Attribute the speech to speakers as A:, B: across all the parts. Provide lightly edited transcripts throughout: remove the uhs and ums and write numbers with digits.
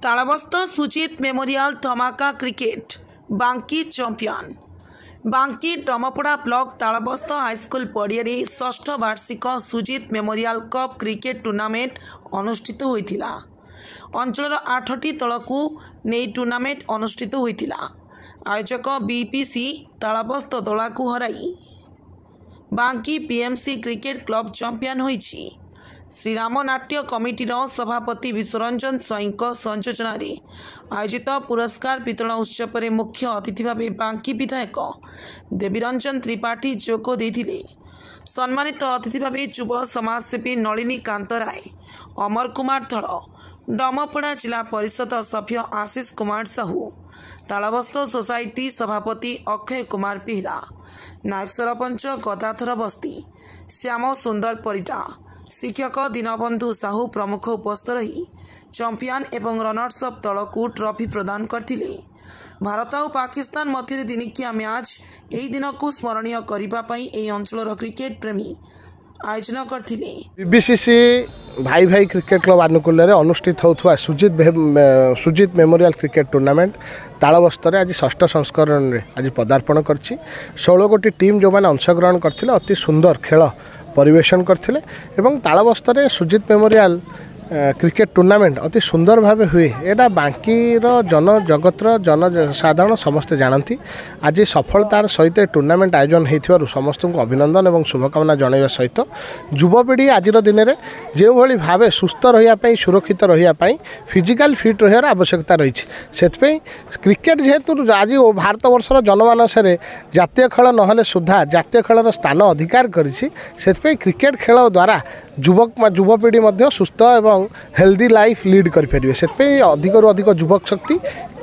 A: तालबस्त सुजित memorial धमाका cricket बांकी champion बांकी डमपड़ा ब्लॉक तालबस्त हाईस्कूल पड़िया षष्ठ वार्षिक सुजित मेमोरियल कप क्रिकेट टूर्नामेंट अनुष्ठित होइथिला। अंचल 8टी दल को नहीं टूर्नामेंट अनुष्ठित होइथिला। आयोजक बीपीसी तालबस्त दल को हराई बांकी पीएमसी क्रिकेट क्लब चैंपियन होइछि। श्रीराम नाट्य कमिटीर सभापति विश्वरंजन स्वाई संयोजन आयोजित पुरस्कार वितरण उत्सव में मुख्य अतिथि भाव बांकी विधायक देवीरंजन त्रिपाठी जोग देते। सम्मानित अतिथि भाव युव समाजसेवी नलिनी कांत राय, अमर कुमार धड़, डमपड़ा जिला परिषद सभ्य आशीष कुमार साहू, तालबस्त सोसाइटी सभापति अक्षय कुमार पिहरा, नायब सरपंच गदाधर बस्ती, श्याम सुंदर परिटा, शिक्षक दीनबंधु साहू प्रमुख उपस्थित रही चैंपियन एवं रनर्स अप दल को ट्रॉफी प्रदान करते। भारत और पाकिस्तान मध्य दिनिकिया मैच यही दिन को स्मरणीय करने अंचल क्रिकेट प्रेमी आयोजन करते।
B: बीबीसीसी भाई भाई क्रिकेट क्लब आनुकूल्य अनुष्ठित होता सुजित मेमोरियल क्रिकेट टूर्नामेंट तालबस्त आज षष्ठ संस्करण में आज पदार्पण कर 16 गोटी टीम जो मैंने अंशग्रहण करते अति सुंदर खेल परिवेशन करते एवं तालबस्त सुजित मेमोरियल क्रिकेट टूर्नामेंट अति सुंदर भाव हुए यहाँ बांकीर जन जगतर जन साधारण समस्ते जानती। आज सफलतार सहित टूर्नामेंट आयोजन हो समस्त को अभिनंदन और शुभकामना जनवा सहित युवपीढ़ी आज दिन में जो भाव सुस्थ रही सुरक्षित रही फिजिकल फिट रही आवश्यकता रही से क्रिकेट जेहेतु आज भारत वर्षर जनमानस जातीय खेल नहले सुधा जातीय खेलर स्थान अधिकार करिछि। क्रिकेट खेल द्वारा युवपीढ़ी सुस्थ एवं हेल्दी लाइफ लीड करें से अधिक अधिक युवक शक्ति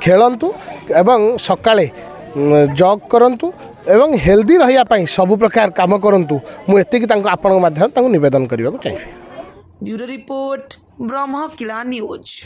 B: खेलतु एवं सकाळे जॉग करंतु एवं हेल्दी रही सब प्रकार काम करंतु मुझे आपण माध्यम निवेदन करने चाहिए।
A: Bureau report Brahmakila news.